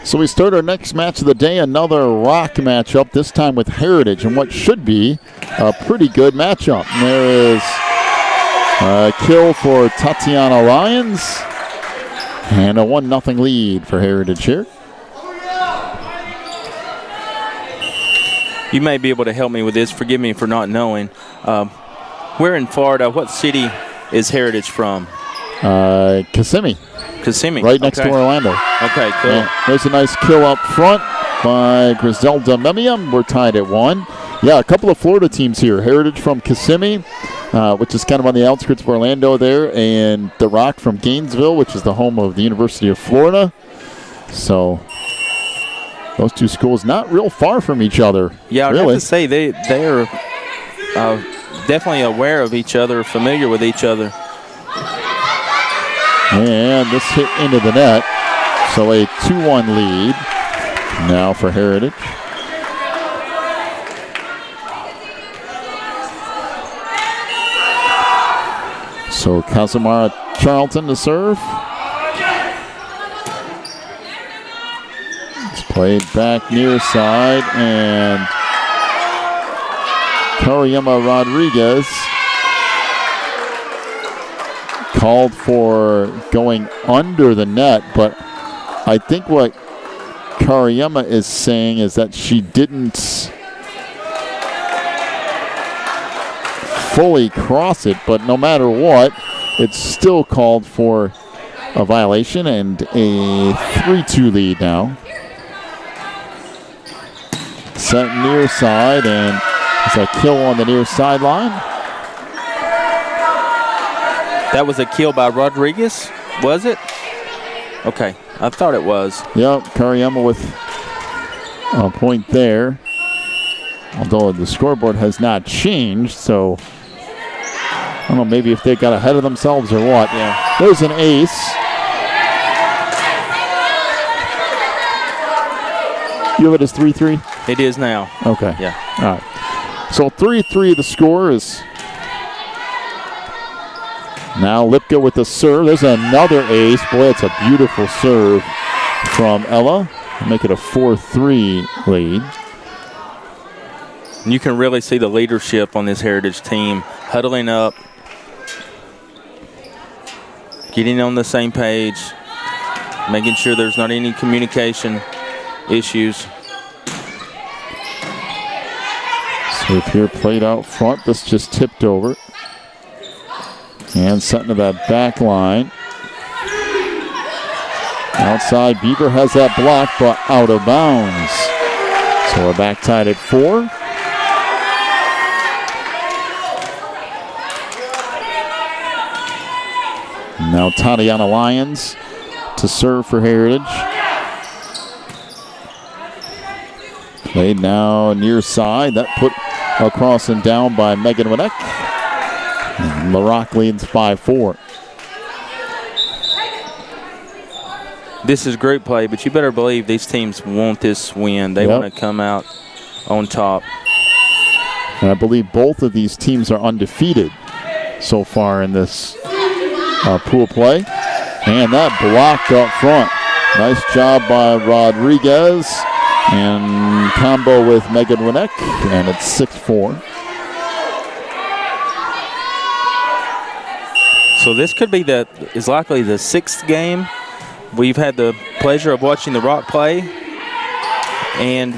So we start our next match of the day, another Rock matchup, this time with Heritage, and what should be a pretty good matchup. And there is a kill for Tatiana Lyons, and a 1-0 lead for Heritage here. You may be able to help me with this. Forgive me for not knowing. We're in Florida. What city is Heritage from? Kissimmee. Kissimmee. Right next to Orlando. Okay, cool. And there's a nice kill up front by Griselda Memiam. We're tied at 1. Yeah, a couple of Florida teams here. Heritage from Kissimmee, which is kind of on the outskirts of Orlando there, and the Rock from Gainesville, which is the home of the University of Florida. So those two schools not real far from each other. Yeah, I'd really have to say they are definitely aware of each other, familiar with each other. And this hit into the net. So a 2-1 lead now for Heritage. So Casamara Charlton to serve. It's played back near side, and Kariyama Rodriguez called for going under the net, but I think what Kariyama is saying is that she didn't fully cross it, but no matter what, it's still called for a violation, and a 3-2 lead now. Set near side, and it's a kill on the near sideline. That was a kill by Rodriguez, was it? Okay, I thought it was. Yep, Kariyama with a point there. Although the scoreboard has not changed, so I don't know, maybe if they got ahead of themselves or what. Yeah. There's an ace. You have it as 3-3? It is now. Okay. Yeah. All right. So 3-3 the score is. Now Lipka with the serve. There's another ace. Boy, it's a beautiful serve from Ella. Make it a 4-3 lead. And you can really see the leadership on this Heritage team, huddling up, getting on the same page, making sure there's not any communication issues. Serve here played out front. This just tipped over. And set into that back line. Outside, Beaver has that block, but out of bounds. So we're back tied at 4. Now Tatiana Lyons to serve for Heritage. Played now near side. That put across and down by Megan Winnick. And LaRock leads 5-4. This is group play, but you better believe these teams want this win. They want to come out on top. And I believe both of these teams are undefeated so far in this pool play. And that blocked up front. Nice job by Rodriguez. And combo with Megan Winnick. And it's 6-4. So this could be is likely the 6th game. We've had the pleasure of watching the Rock play, and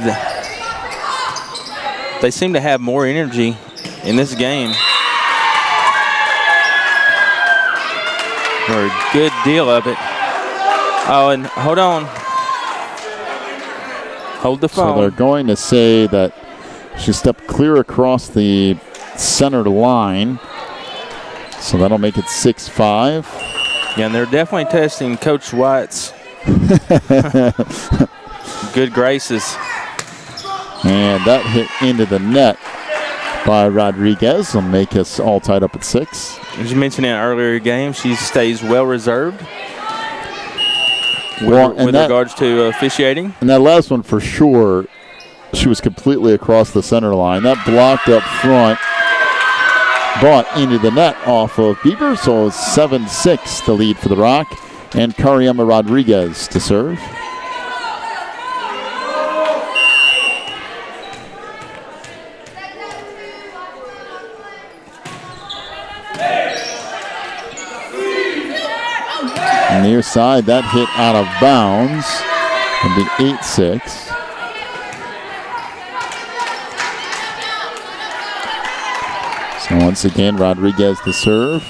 they seem to have more energy in this game. Or a good deal of it. Oh, and hold on. Hold the phone. So they're going to say that she stepped clear across the center line. So that'll make it 6-5. Yeah, and they're definitely testing Coach White's good graces. And that hit into the net by Rodriguez will make us all tied up at 6. As you mentioned in an earlier game, she stays well reserved with regards to officiating. And that last one for sure, she was completely across the center line. That blocked up front. But into the net off of Bieber, so 7-6 the lead for the Rock. And Kariyama Rodriguez to serve. Near side, that hit out of bounds. It'll be 8-6. So once again, Rodriguez to serve.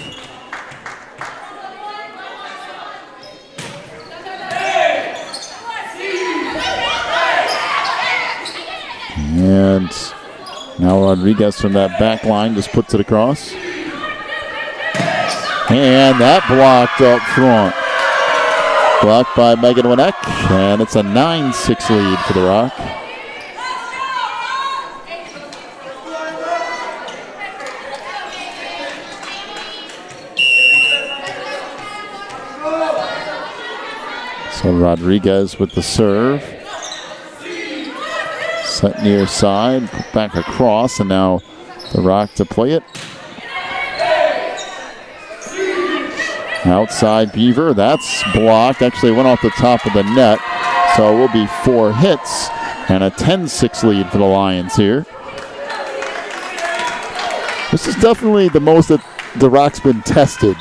And now Rodriguez from that back line just puts it across. And that blocked up front. Blocked by Megan Winnick. And it's a 9-6 lead for the Rock. So Rodriguez with the serve. Set near side, back across, and now the Rock to play it. Outside Beaver, that's blocked. Actually went off the top of the net. So it will be 4 hits and a 10-6 lead for the Lions here. This is definitely the most that the Rock's been tested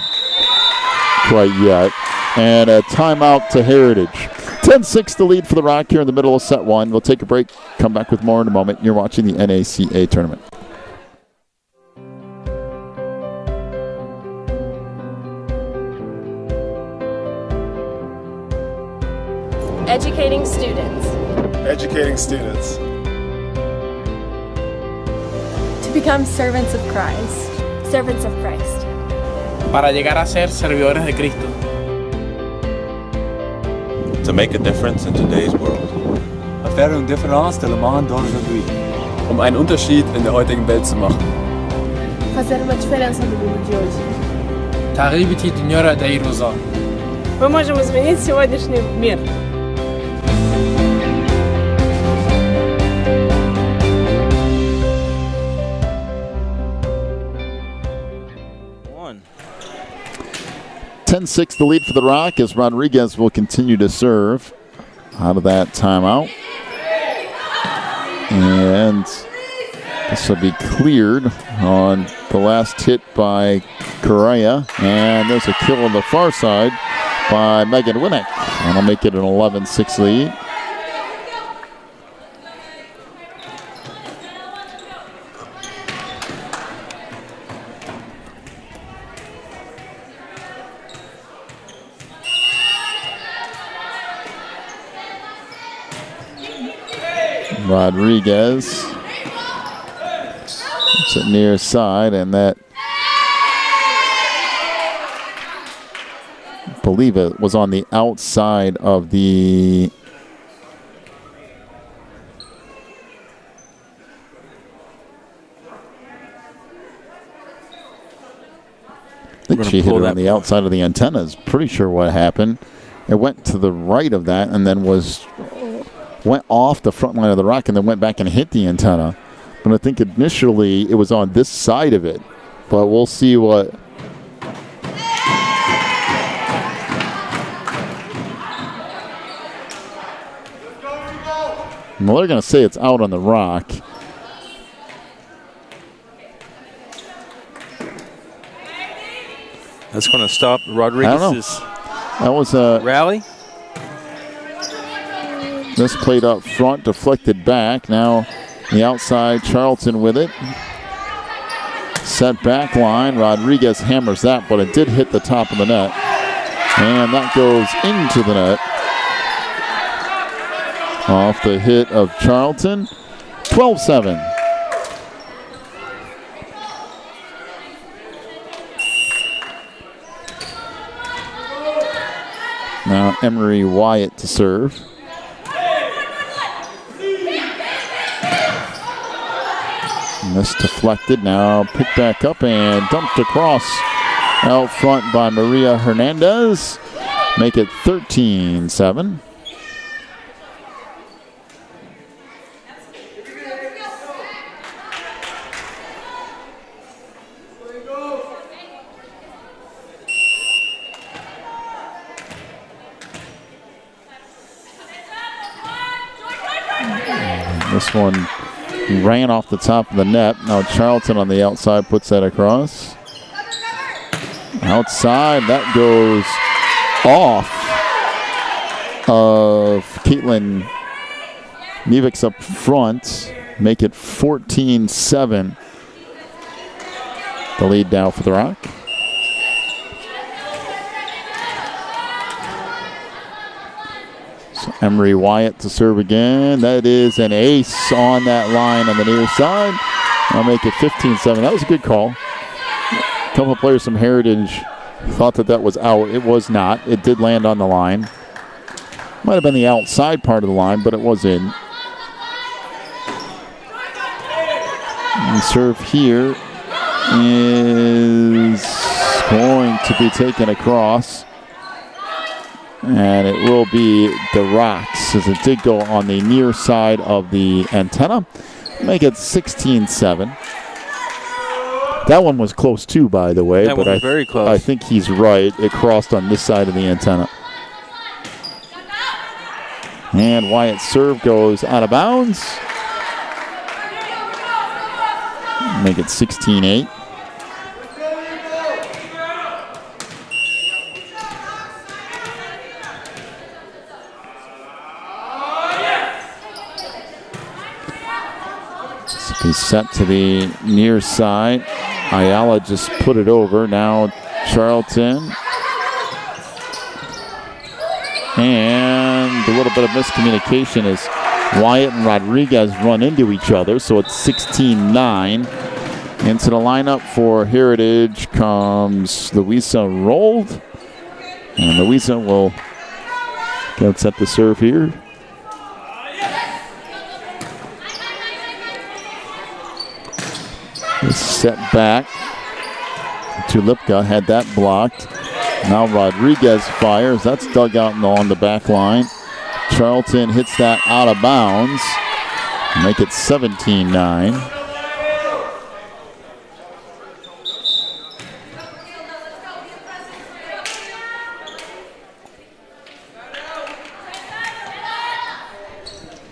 quite yet. And a timeout to Heritage. 10-6 the lead for the Rock here in the middle of set 1. We'll take a break, come back with more in a moment. You're watching the NACA tournament. Educating students. Educating students. To become servants of Christ. Servants of Christ. Para llegar a ser servidores de Cristo. To make a difference in today's world. Faire une différence dans le monde d'aujourd'hui. Einen Unterschied in der heutigen Welt zu machen. Fazer uma diferença no mundo de hoje. تغيبتي دنيا داي روزا. Мы можем изменить сегодняшний мир. One. 10-6 the lead for the Rock as Rodriguez will continue to serve out of that timeout. And this will be cleared on the last hit by Correa. And there's a kill on the far side by Megan Winnick. And will make it an 11-6 lead. Rodriguez. It's at near side, and that, I believe it was on the outside of the I think she hit it on the outside of the antennas. Pretty sure what happened. It went to the right of that and then went off the front line of the Rock and then went back and hit the antenna. But I think initially it was on this side of it. But we'll see what. Well, they're going to say it's out on the Rock. That's going to stop Rodriguez's that was a rally. This played up front, deflected back. Now the outside, Charlton with it. Set back line. Rodriguez hammers that, but it did hit the top of the net. And that goes into the net. Off the hit of Charlton. 12-7. Now Emery Wyatt to serve. And this deflected, now picked back up and dumped across out front by Maria Hernandez. Make it 13-7. This one ran off the top of the net. Now Charlton on the outside puts that across. Outside, that goes off of Caitlin Nevix up front. Make it 14-7. The lead now for the Rock. So Emery Wyatt to serve again. That is an ace on that line on the near side. I'll make it 15-7. That was a good call. A couple of players from Heritage thought that was out. It was not. It did land on the line. Might have been the outside part of the line, but it was in. And serve here is going to be taken across. And it will be the Rocks, as it did go on the near side of the antenna. Make it 16-7. That one was close too, by the way. That one was very close. I think he's right. It crossed on this side of the antenna. And Wyatt's serve goes out of bounds. Make it 16-8. He's set to the near side. Ayala just put it over. Now Charlton. And a little bit of miscommunication as Wyatt and Rodriguez run into each other. So it's 16-9. Into the lineup for Heritage comes Louisa Rolled. And Louisa will get set to serve here. Set back to Lipka, had that blocked. Now Rodriguez fires. That's dug out on the back line. Charlton hits that out of bounds. Make it 17-9.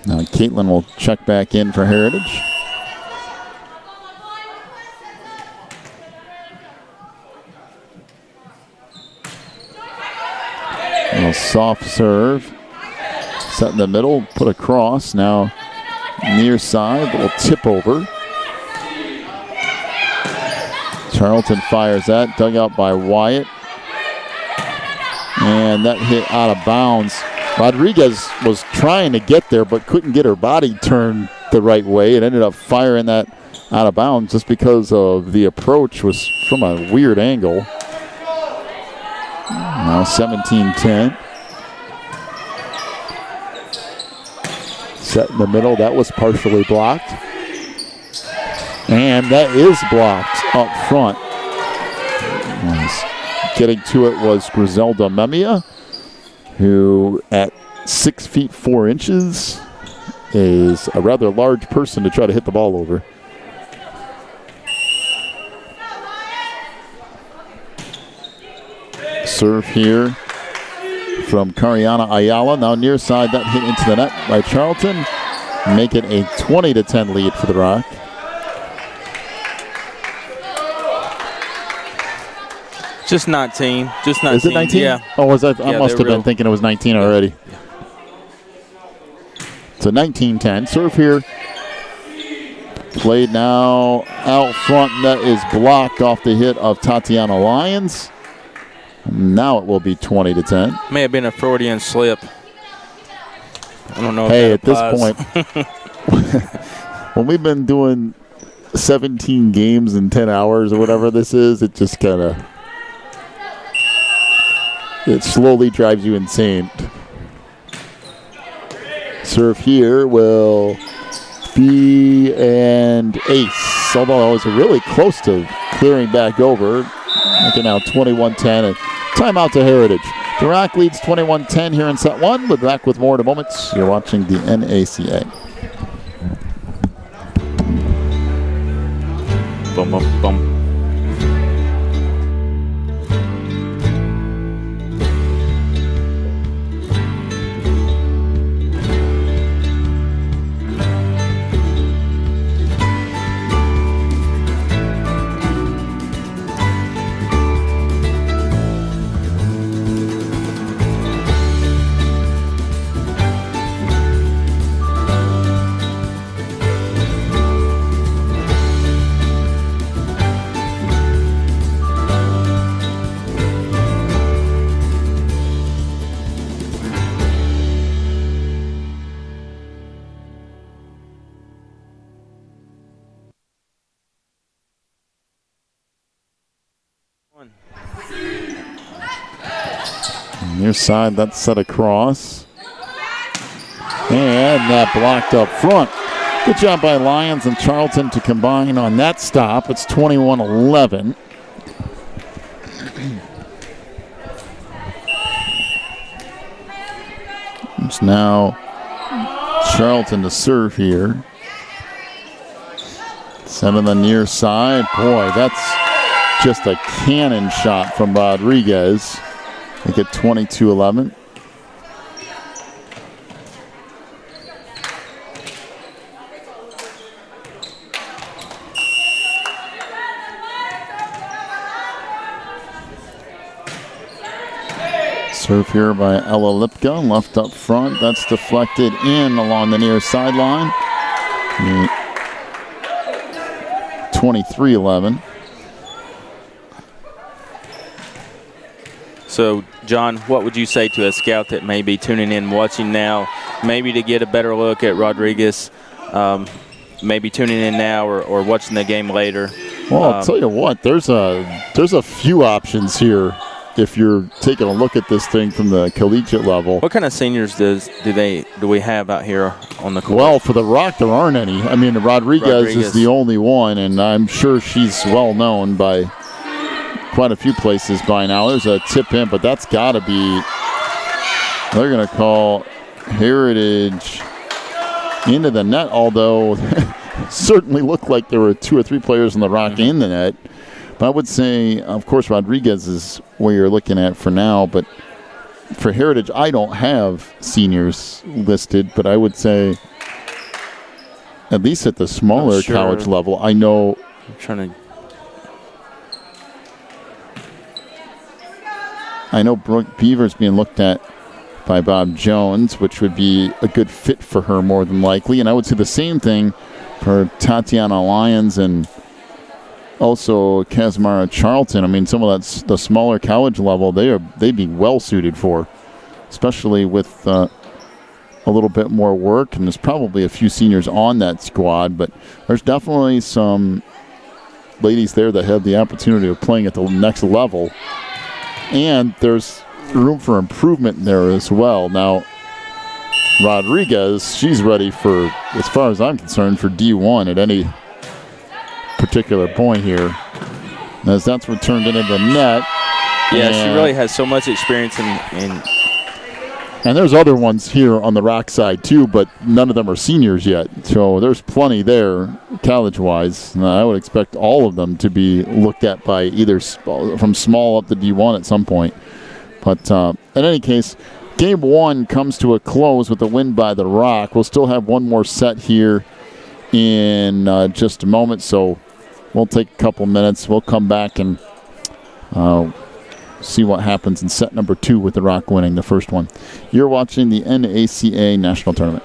Now Caitlin will check back in for Heritage. Soft serve. Set in the middle, put across. Now near side, little tip over. Charlton fires that, dug out by Wyatt. And that hit out of bounds. Rodriguez was trying to get there, but couldn't get her body turned the right way. It ended up firing that out of bounds just because of the approach was from a weird angle. Now 17-10. Set in the middle. That was partially blocked. And that is blocked up front. Getting to it was Griselda Memia, who at 6 feet 4 inches is a rather large person to try to hit the ball over. Serve here from Cariana Ayala. Now near side, that hit into the net by Charlton. Make it a 20-10 lead for the Rock. Just 19. Just 19. Is it 19? Yeah. Oh, was that? I must have been thinking it was 19 already. So 19-10. Serve here. Played now out front. That is blocked off the hit of Tatiana Lyons. Now it will be 20-10. May have been a Freudian slip. I don't know. Hey, at this point, when we've been doing 17 games in 10 hours or whatever this is, it just kind of, it slowly drives you insane. Serve here will be an ace, although it was really close to clearing back over. Making now 21-10 and timeout to Heritage. The Rock leads 21-10 here in set one. We'll be back with more in a moment. You're watching the NACA. Bum, bum, bum. Near side, that's set across. And that blocked up front. Good job by Lyons and Charlton to combine on that stop. It's 21-11. It's now Charlton to serve here. Set on the near side. Boy, that's just a cannon shot from Rodriguez. Make it 22-11. Serve here by Ella Lipka, left up front. That's deflected in along the near sideline. 23-11. So, John, what would you say to a scout that may be tuning in, watching now, maybe to get a better look at Rodriguez, maybe tuning in now or watching the game later? Well, I'll tell you what, there's a few options here if you're taking a look at this thing from the collegiate level. What kind of seniors do we have out here on the court? Well, for the Rock, there aren't any. I mean, Rodriguez is the only one, and I'm sure she's well known by quite a few places by now. There's a tip in, but that's got to be, they're going to call Heritage into the net, although certainly looked like there were 2 or 3 players in the Rock in the net. But I would say, of course, Rodriguez is where you're looking at for now. But for Heritage, I don't have seniors listed. But I would say, at least at the smaller college level, I know. I'm trying to. I know Brooke Beaver's being looked at by Bob Jones, which would be a good fit for her more than likely. And I would say the same thing for Tatiana Lyons and also Casimara Charlton. I mean, some of that's the smaller college level, they'd be well suited for, especially with a little bit more work. And there's probably a few seniors on that squad, but there's definitely some ladies there that have the opportunity of playing at the next level. And there's room for improvement there as well. Now, Rodriguez, she's ready for, as far as I'm concerned, for D1 at any particular point here, as that's what turned into the net. Yeah, she really has so much experience in and there's other ones here on the Rock side too, but none of them are seniors yet. So there's plenty there college-wise. I would expect all of them to be looked at by either from small up to D1 at some point. But in any case, Game 1 comes to a close with a win by the Rock. We'll still have one more set here in just a moment, so we'll take a couple minutes. We'll come back and see what happens in set number 2 with the Rock winning the first one. You're watching the NACA National Tournament.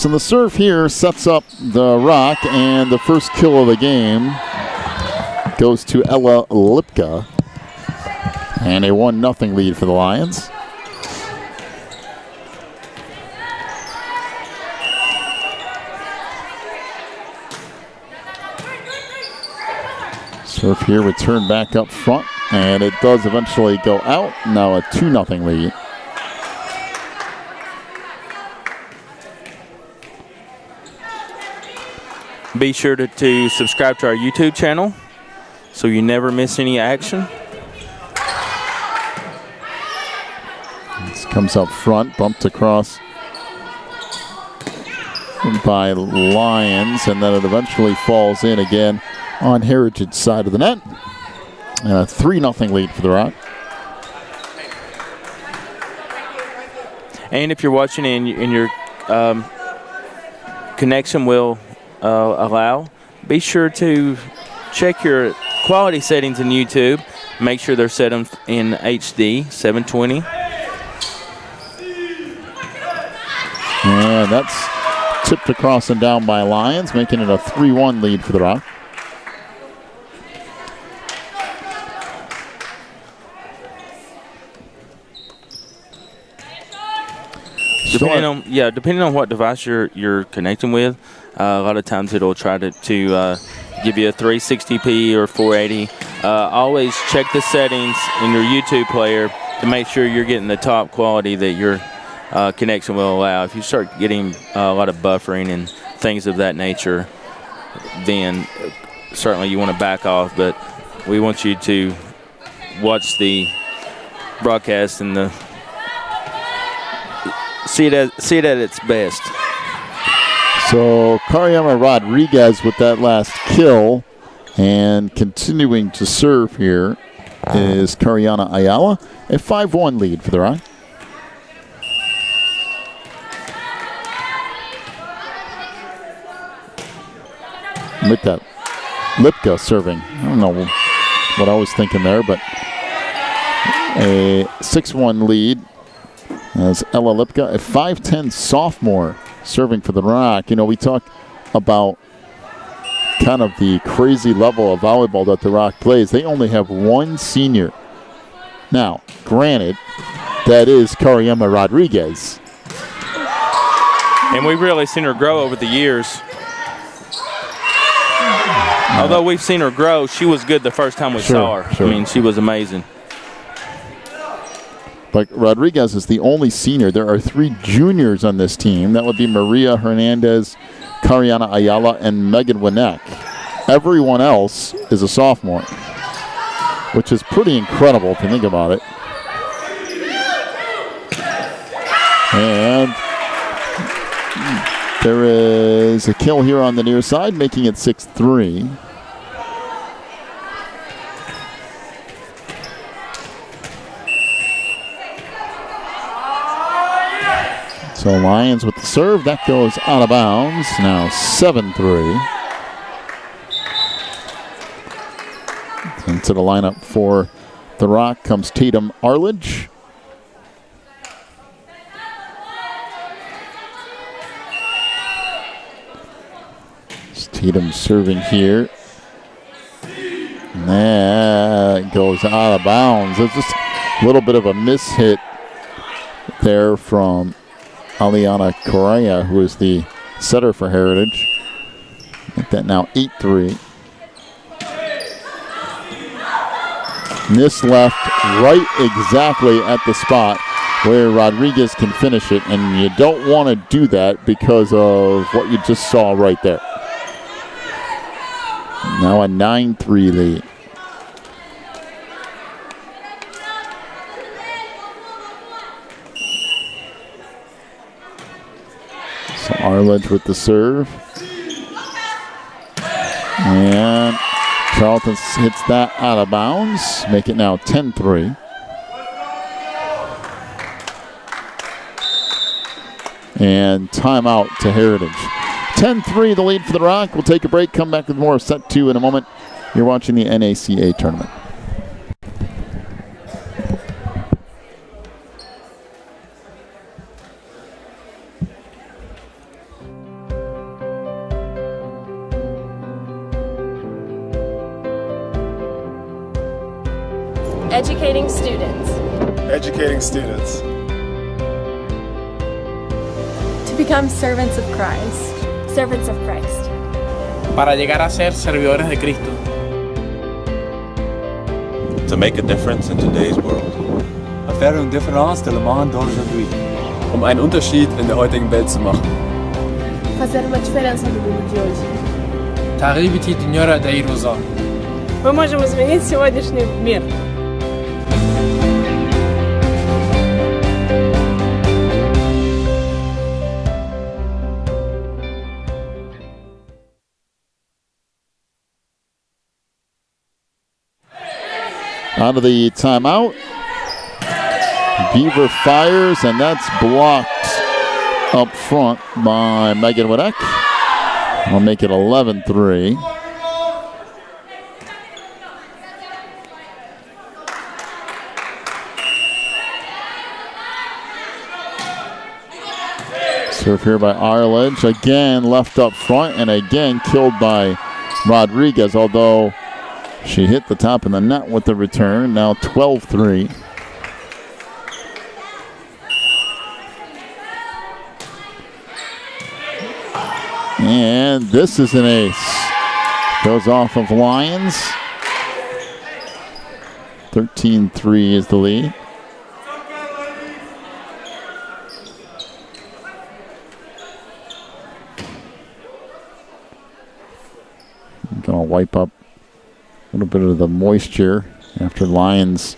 So the serve here sets up the Rock, and the first kill of the game goes to Ella Lipka. And a 1-0 lead for the Lions. Serve here returned back up front, and it does eventually go out. Now a 2-0 lead. Be sure to subscribe to our YouTube channel so you never miss any action. This comes up front, bumped across by Lions, and then it eventually falls in again on Heritage's side of the net. And a 3-0 lead for the Rock. And if you're watching and your connection will allow, be sure to check your quality settings in YouTube. Make sure they're set in HD 720. And that's tipped across and down by Lions, making it a 3-1 lead for the Rock. Depending on what device you're connecting with, a lot of times it'll try to give you a 360p or 480. Always check the settings in your YouTube player to make sure you're getting the top quality that your connection will allow. If you start getting a lot of buffering and things of that nature, then certainly you want to back off. But we want you to watch the broadcast and see it at its best. So Kariama Rodriguez with that last kill, and continuing to serve here is Kariana Ayala, a 5-1 lead for the Rock. With that, Lipka serving. I don't know what I was thinking there, but a 6-1 lead as Ella Lipka, a 5'10 sophomore, serving for the Rock. You know, we talk about kind of the crazy level of volleyball that the Rock plays. They only have one senior. Now, granted, that is Kariama Rodriguez. And we've really seen her grow over the years. Although we've seen her grow, she was good the first time we saw her. Sure. I mean, she was amazing. But Rodriguez is the only senior. There are 3 juniors on this team. That would be Maria Hernandez, Kariana Ayala, and Megan Winneck. Everyone else is a sophomore, which is pretty incredible if you think about it. And there is a kill here on the near side, making it 6-3. So Lions with the serve. That goes out of bounds. Now 7-3. Into the lineup for the Rock comes Tatum Arledge. Tatum serving here. And that goes out of bounds. It's just a little bit of a mishit there from Aliana Correa, who is the setter for Heritage. Make that now 8-3. And this left right exactly at the spot where Rodriguez can finish it, and you don't want to do that because of what you just saw right there. Now a 9-3 lead. So Arledge with the serve. And Charlton hits that out of bounds. Make it now 10-3. And timeout to Heritage. 10-3 the lead for the Rock. We'll take a break, come back with more of set 2 in a moment. You're watching the NACA tournament. Educating students. Educating students. To become servants of Christ. Servants of Christ. Para llegar a ser servidores de Cristo. To make a difference in today's world. faire une différence dans le monde d'aujourd'hui. Einen Unterschied in der heutigen Welt zu machen. Fazer uma diferença no mundo de hoje. تغيير بتي دنيا داي روزا. Мы можем изменить сегодняшний мир. Out of the timeout. Beaver fires, and that's blocked up front by Megan Wadek. We'll make it 11-3. Serve here by Arledge. Again left up front, and again killed by Rodriguez, although she hit the top of the net with the return. Now 12-3. And this is an ace. Goes off of Lions. 13-3 is the lead. I'm going to wipe up a little bit of the moisture after Lions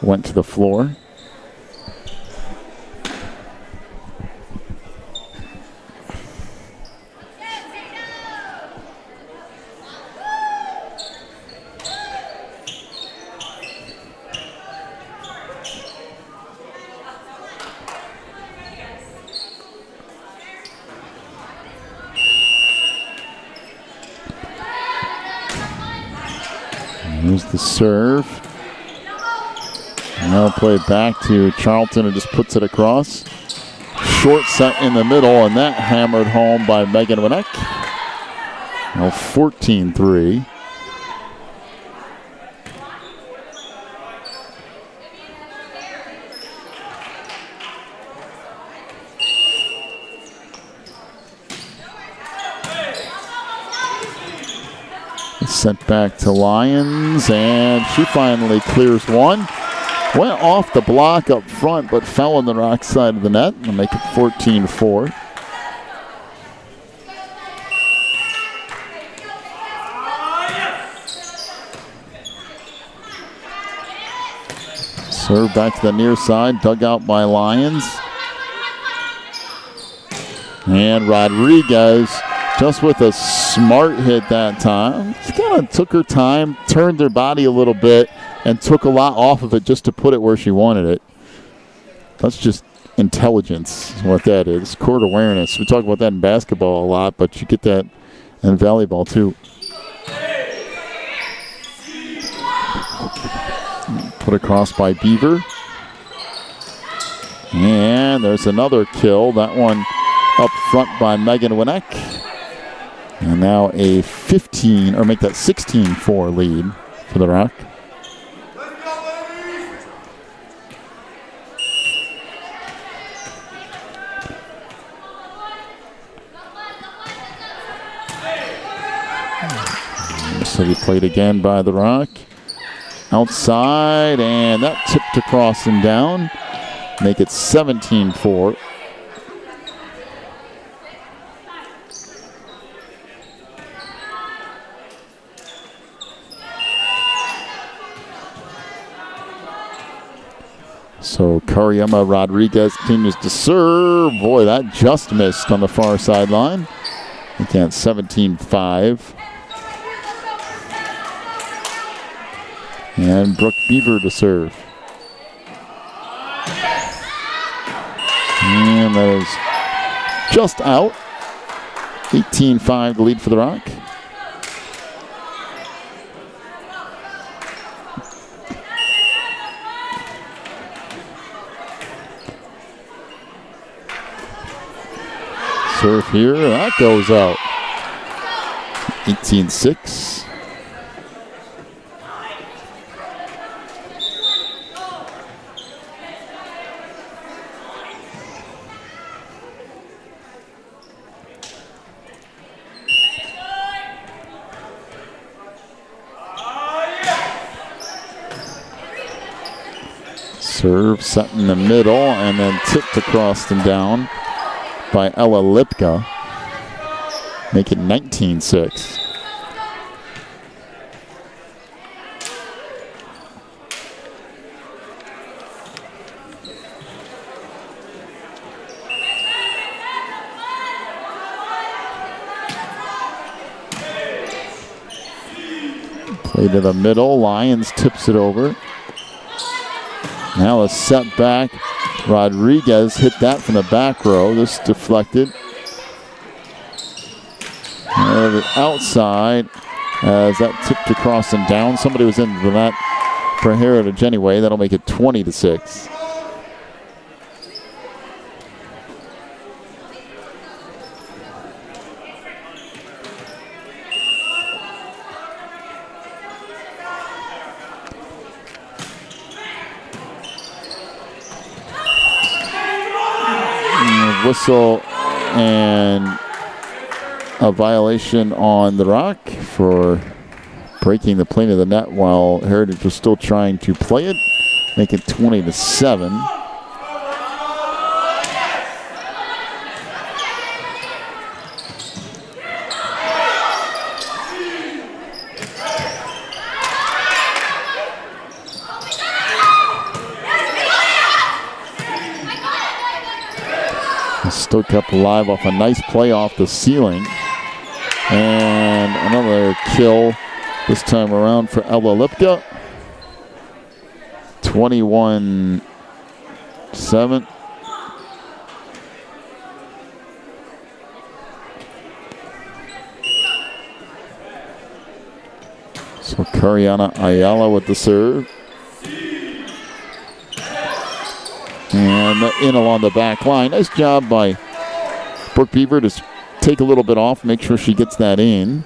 went to the floor. Here's the serve. Now play it back to Charlton, who just puts it across. Short set in the middle, and that hammered home by Megan Winnick. Now 14-3. Sent back to Lions, and she finally clears one. Went off the block up front, but fell on the rock side of the net. We'll make it 14-4. Serve back to the near side, dug out by Lions. And Rodriguez just with a smart hit that time. She kind of took her time, turned her body a little bit, and took a lot off of it just to put it where she wanted it. That's just intelligence, is what that is. Court awareness. We talk about that in basketball a lot, but you get that in volleyball too. Put across by Beaver. And there's another kill. That one up front by Megan Winnick. And now a 15, or make that 16-4 lead for the Rock. So he played again by the Rock. Outside, and that tipped across and down. Make it 17-4. So Karyama Rodriguez continues to serve. Boy, that just missed on the far sideline. Again, 17-5. And Brooke Beaver to serve. And that is just out. 18-5 the lead for the Rock. Serve here, that goes out. 18-6. Serve set in the middle and then tipped across and down by Ella Lipka. Make it 19-6. Play to the middle. Lyons tips it over. Now a set back. Rodriguez hit that from the back row. This deflected. And outside as that tipped across and down. Somebody was in the net for Heritage anyway. That'll make it 20-6. Whistle and a violation on the Rock for breaking the plane of the net while Heritage was still trying to play it. Make it 20-7. Still kept alive off a nice play off the ceiling. And another kill this time around for Ella Lipka. 21-7. So Kariana Ayala with the serve. And in along the back line. Nice job by Brooke Beaver to take a little bit off, make sure she gets that in.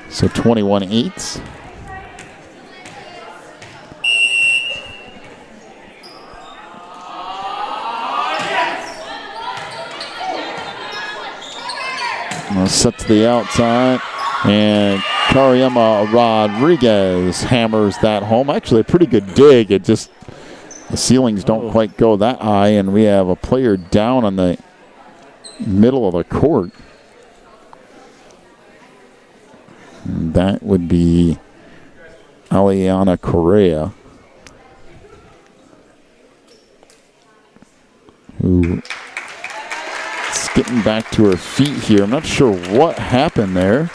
So 21-8. Set to the outside. And Kariama Rodriguez hammers that home. Actually, a pretty good dig. It just, the ceilings don't quite go that high, and we have a player down on the middle of the court. And that would be Aliana Correa, who is getting back to her feet here. I'm not sure what happened there.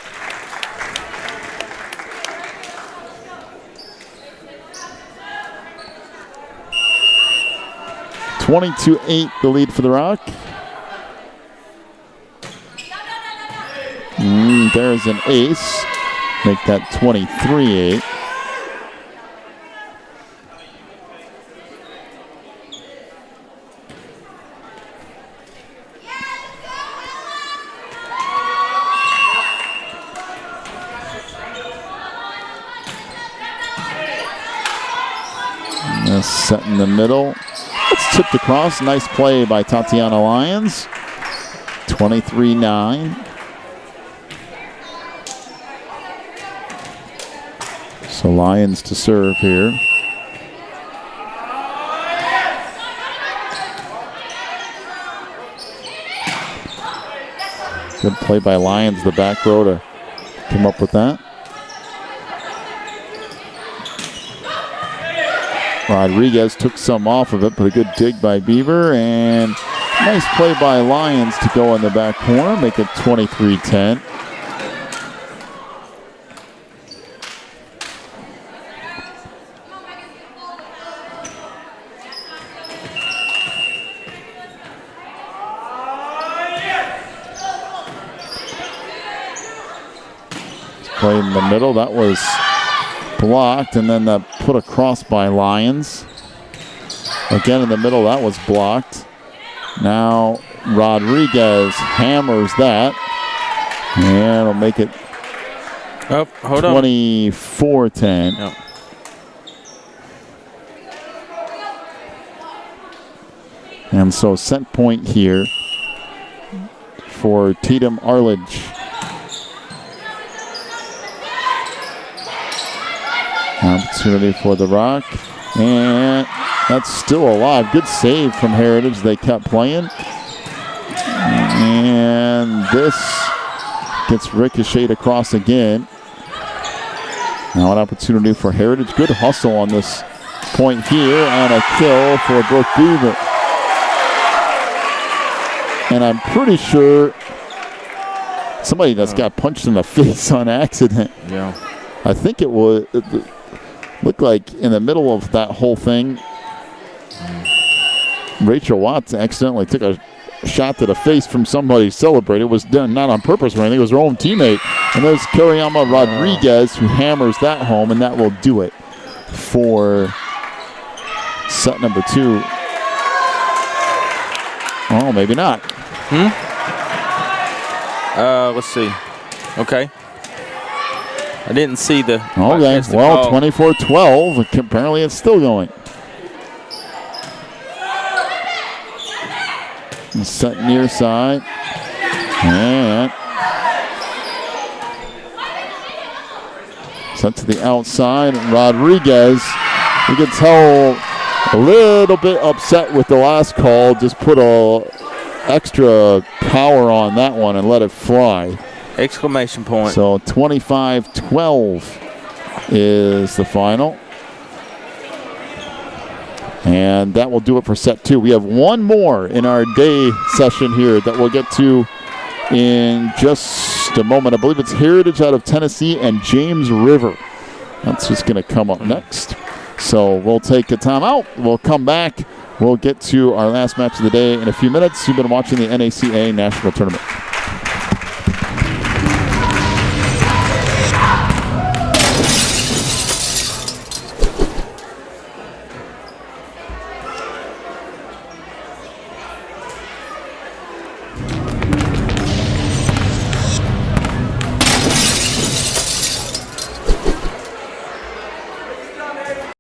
(22-8) the lead for the Rock. There's an ace. Make that 23-8. Set in the middle. It's tipped across. Nice play by Tatiana Lyons. 23-9. So Lyons to serve here. Good play by Lyons, the back row to come up with that. Rodriguez took some off of it, but a good dig by Beaver, and nice play by Lyons to go in the back corner, make it 23-10. Play in the middle, that was blocked, and then put across by Lyons. Again in the middle, that was blocked. Now Rodriguez hammers that, and it'll make it 24-10. Yep. And so set point here for Tatum Arledge. Opportunity for the Rock, and That's still alive. Good save from Heritage. They kept playing. And this gets ricocheted across again. Now an opportunity for Heritage. Good hustle on this point here, and a kill for Brooke Beaver. And I'm pretty sure somebody that's got punched in the face on accident. Yeah. I think it looked like in the middle of that whole thing, Rachel Watts accidentally took a shot to the face from somebody celebrated. It was done not on purpose or anything. It was her own teammate. And there's Kariama Rodriguez who hammers that home, and that will do it for set number 2. Oh, maybe not. Let's see. Okay. I didn't see the. Okay, well, 24-12. Apparently it's still going. Set near side. And set to the outside. Rodriguez, you can tell a little bit upset with the last call. Just put a extra power on that one and let it fly. Exclamation point. So 25-12 is the final. And that will do it for set 2. We have one more in our day session here that we'll get to in just a moment. I believe it's Heritage out of Tennessee and James River. That's just going to come up next. So we'll take a timeout. We'll come back. We'll get to our last match of the day in a few minutes. You've been watching the NACA National Tournament.